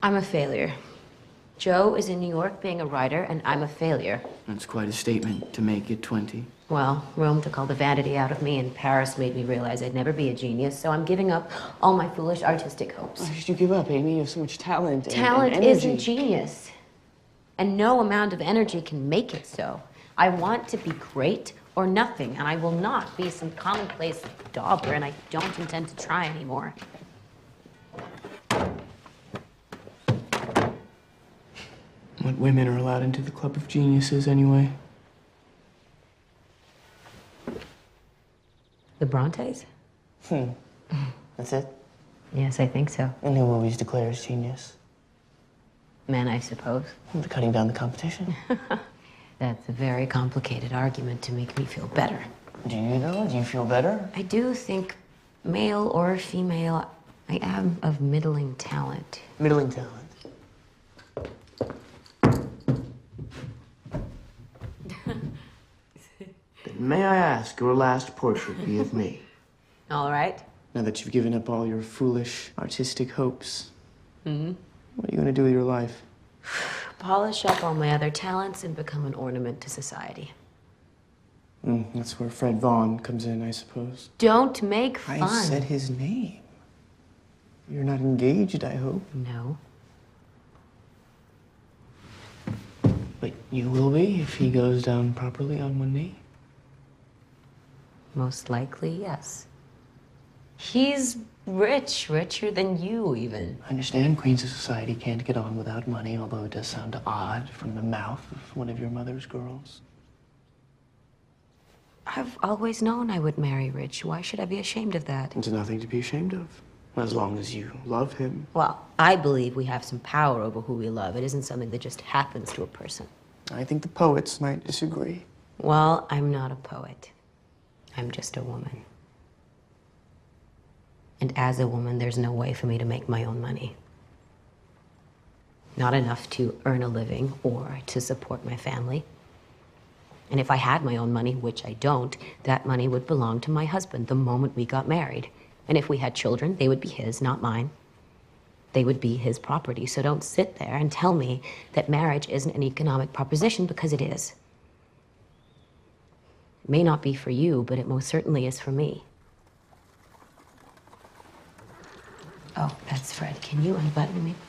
I'm a failure. Joe is in New York being a writer, and I'm a failure. That's quite a statement to make at 20. Well, Rome took all the vanity out of me, and Paris made me realize I'd never be a genius, so I'm giving up all my foolish artistic hopes. Why should you give up, Amy? You have so much talent and Talent energy. isn't genius, and no amount of energy can make it so. I want to be great or nothing, and I will not be some commonplace dauber, and I don't intend to try anymore. What women are allowed into the Club of Geniuses, anyway? The Brontes? That's it? Yes, I think so. And who always declares genius? Men, I suppose. They're cutting down the competition. That's a very complicated argument to make me feel better. Do you, though? Do you feel better? I do think, male or female, I am of middling talent. Middling talent. Then may I ask your last portrait be of me? All right. Now that you've given up all your foolish artistic hopes, what are you going to do with your life? Polish up all my other talents and become an ornament to society. That's where Fred Vaughn comes in, I suppose. Don't make fun. I said his name. You're not engaged, I hope. No. But you will be if he goes down properly on one knee? Most likely, yes. He's rich, richer than you, even. I understand queens of society can't get on without money, although it does sound odd from the mouth of one of your mother's girls. I've always known I would marry rich. Why should I be ashamed of that? There's nothing to be ashamed of, as long as you love him. Well, I believe we have some power over who we love. It isn't something that just happens to a person. I think the poets might disagree. Well, I'm not a poet. I'm just a woman. And as a woman, there's no way for me to make my own money. Not enough to earn a living or to support my family. And if I had my own money, which I don't, that money would belong to my husband the moment we got married. And if we had children, they would be his, not mine. They would be his property. So don't sit there and tell me that marriage isn't an economic proposition, because it is. It may not be for you, but it most certainly is for me. Oh, that's Fred. Can you unbutton me, please?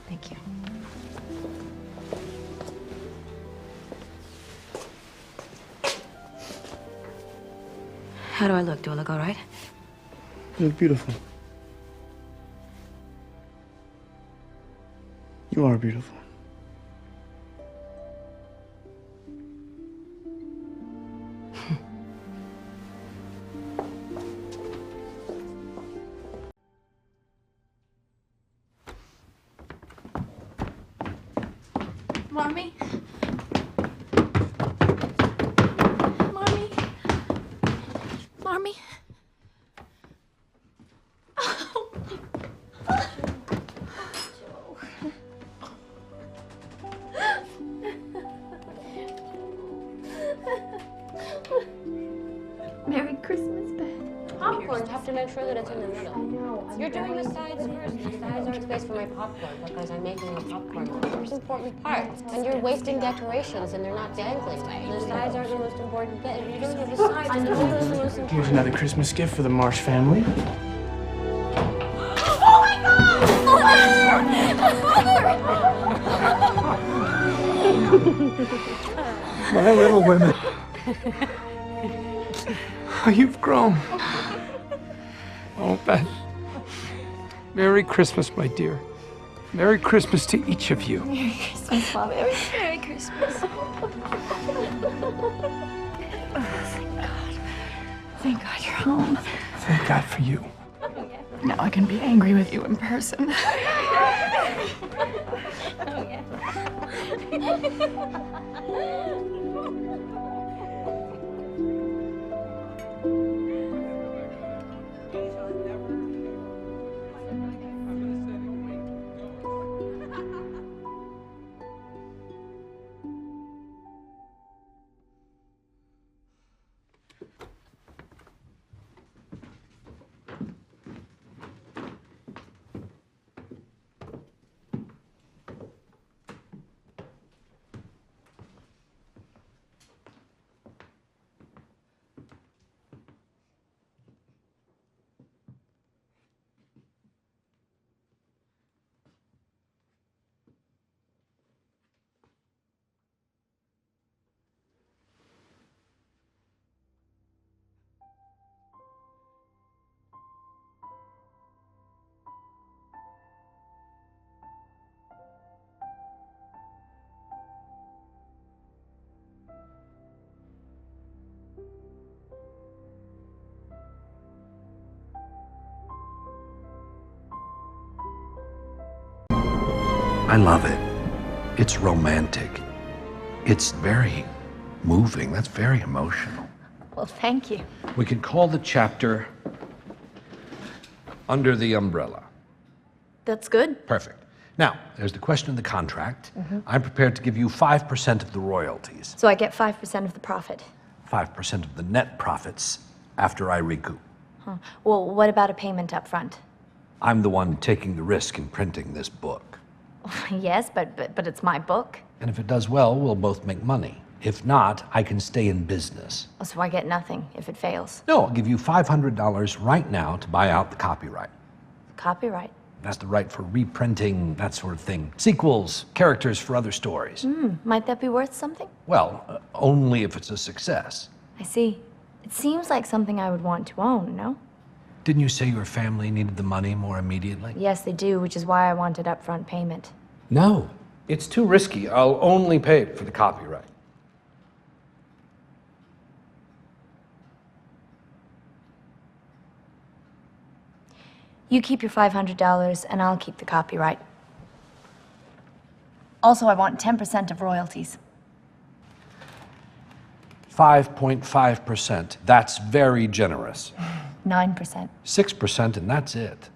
Thank you. How do I look? Do I look all right? You look beautiful. You are beautiful. Mommy? Mommy? Oh. Merry Christmas, Beth. Popcorn, have to make sure that it's in the middle. I know. You're doing the sides first. The sides aren't space for my popcorn because I'm making a popcorn. That's the most important part. And you're wasting decorations and they're not dangling. The sides aren't the most important bit. You're doing the sides and the middle is the most important. Here's another Christmas gift for the Marsh family. Oh my God! My little women. Oh, you've grown. Oh, Beth. Merry Christmas, my dear. Merry Christmas to each of you. Merry Christmas, Mom. Merry Christmas. Thank God. Thank God you're home. Thank God for you. Now I can be angry with you in person. I love it. It's romantic. It's very moving. That's very emotional. Well, thank you. We can call the chapter Under the Umbrella. That's good. Perfect. Now, there's the question of the contract. I'm prepared to give you 5% of the royalties, So I get 5% of the profit. 5% of the net profits after I recoup. Well, what about a payment up front? I'm the one taking the risk in printing this book. Yes, but it's my book. And if it does well, we'll both make money. If not, I can stay in business. Oh, so I get nothing if it fails. No, I'll give you $500 right now to buy out the copyright. Copyright. That's the right for reprinting, that sort of thing. Sequels, characters for other stories. Might that be worth something? Well, only if it's a success. I see. It seems like something I would want to own, no? Didn't you say your family needed the money more immediately? Yes, they do, which is why I wanted upfront payment. No. It's too risky. I'll only pay for the copyright. You keep your $500 and I'll keep the copyright. Also, I want 10% of royalties. 5.5%. That's very generous. 9%. 6% and that's it.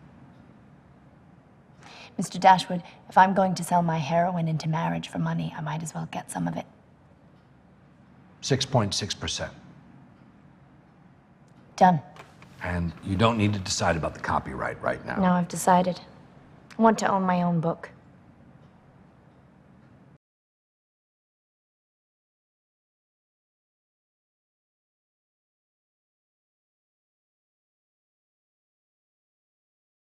Mr. Dashwood, if I'm going to sell my heroin into marriage for money, I might as well get some of it. 6.6%. Done. And you don't need to decide about the copyright right now. Now I've decided. I want to own my own book.